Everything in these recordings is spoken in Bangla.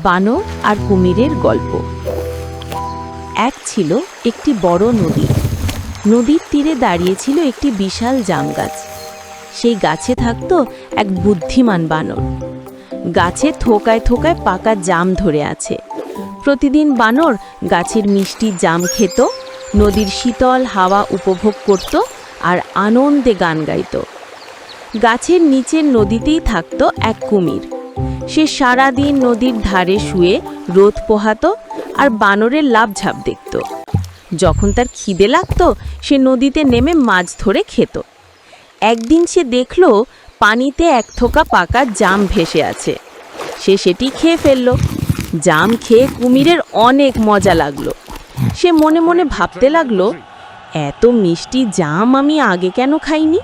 বানর আর কুমিরের গল্প। এক ছিল একটি বড় নদী। নদীর তীরে দাঁড়িয়েছিল একটি বিশাল জাম গাছ। সেই গাছে থাকতো এক বুদ্ধিমান বানর। গাছে থোকায় থোকায় পাকা জাম ধরে আছে। প্রতিদিন বানর গাছের মিষ্টি জাম খেত, নদীর শীতল হাওয়া উপভোগ করত আর আনন্দে গান গাইত। গাছের নিচের নদীতেই থাকতো এক কুমির। সে সারাদিন নদীর ধারে শুয়ে রোদ পোহাতো আর বানরের লাফঝাপ দেখত। যখন তার খিদে লাগতো সে নদীতে নেমে মাছ ধরে খেত। একদিন সে দেখল পানিতে এক থোকা পাকা জাম ভেসে আছে। সে সেটি খেয়ে ফেলল। জাম খেয়ে কুমিরের অনেক মজা লাগলো। সে মনে মনে ভাবতে লাগলো, এত মিষ্টি জাম আমি আগে কেন খাইনি?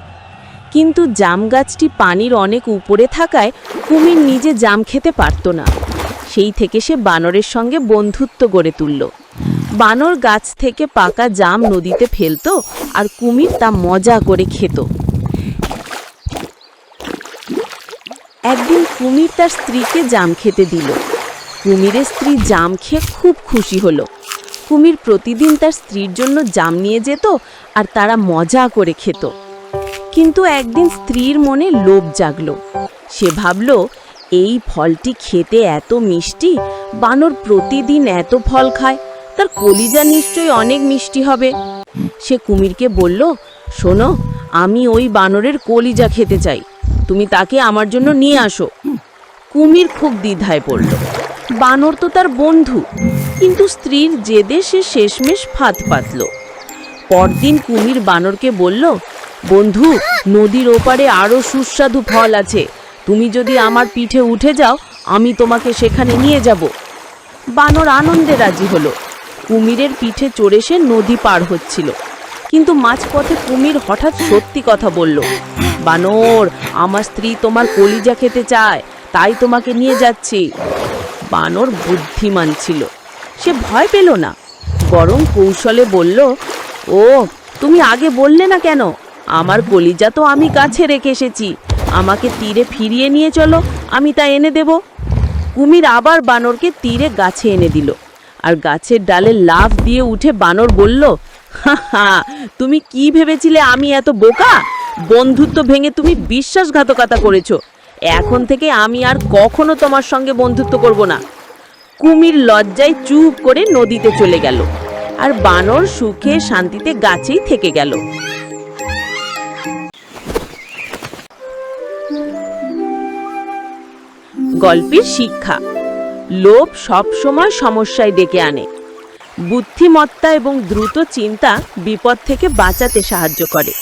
কিন্তু জাম গাছটি পানির অনেক উপরে থাকায় কুমির নিজে জাম খেতে পারত না। সেই থেকে সে বানরের সঙ্গে বন্ধুত্ব গড়ে তুলল। বানর গাছ থেকে পাকা জাম নদীতে ফেলত আর কুমির তা মজা করে খেত। একদিন কুমির তার স্ত্রীকে জাম খেতে দিল। কুমিরের স্ত্রী জাম খেয়ে খুব খুশি হলো। কুমির প্রতিদিন তার স্ত্রীর জন্য জাম নিয়ে যেত আর তারা মজা করে খেত। কিন্তু একদিন স্ত্রীর মনে লোভ জাগলো। সে ভাবল, এই ফলটি খেতে এত মিষ্টি, বানর প্রতিদিন এত ফল খায়, তার কলিজা নিশ্চয়ই অনেক মিষ্টি হবে। সে কুমিরকে বলল, শোনো, আমি ওই বানরের কলিজা খেতে চাই, তুমি তাকে আমার জন্য নিয়ে আসো। কুমির খুব দ্বিধায় পড়ল। বানর তো তার বন্ধু, কিন্তু স্ত্রীর জেদে সে শেষমেশ ফাঁদ পাতল। পরদিন কুমির বানরকে বলল, বন্ধু, নদীর ওপারে আরও সুস্বাদু ফল আছে, তুমি যদি আমার পিঠে উঠে যাও আমি তোমাকে সেখানে নিয়ে যাব। বানর আনন্দে রাজি হলো। কুমিরের পিঠে চড়ে সে নদী পার হচ্ছিল। কিন্তু মাঝপথে কুমির হঠাৎ সত্যি কথা বলল, বানর, আমার স্ত্রী তোমার কলিজা খেতে চায়, তাই তোমাকে নিয়ে যাচ্ছি। বানর বুদ্ধিমান ছিল, সে ভয় পেল না, বরং কৌশলে বলল, ও, তুমি আগে বললে না কেন? আমার কলিজা তো আমি গাছে রেখে এসেছি, আমাকে তীরে ফিরিয়ে নিয়ে চলো, আমি তা এনে দেব। কুমির আবার বানরকে তীরে গাছে এনে দিল আর গাছের ডালে লাফ দিয়ে উঠে বানর বলল, হা হা, তুমি কি ভেবেছিলে আমি এত বোকা? বন্ধুত্ব ভেঙে তুমি বিশ্বাসঘাতকতা করেছো। এখন থেকে আমি আর কখনো তোমার সঙ্গে বন্ধুত্ব করব না। কুমির লজ্জায় চুপ করে নদীতে চলে গেল আর বানর সুখে শান্তিতে গাছেই থেকে গেল। গল্পের শিক্ষা: লোভ সবসময় সমস্যায় ডেকে আনে। বুদ্ধিমত্তা এবং দ্রুত চিন্তা বিপদ থেকে বাঁচাতে সাহায্য করে।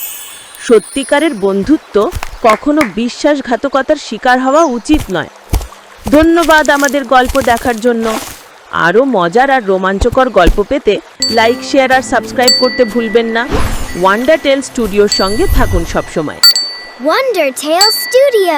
সত্যিকারের বন্ধুত্ব কখনো বিশ্বাসঘাতকতার শিকার হওয়া উচিত নয়। ধন্যবাদ আমাদের গল্প দেখার জন্য। আরও মজার আর রোমাঞ্চকর গল্প পেতে লাইক, শেয়ার আর সাবস্ক্রাইব করতে ভুলবেন না। ওয়ান্ডার টেল স্টুডিওর সঙ্গে থাকুন সবসময়। Wonder Tale Studio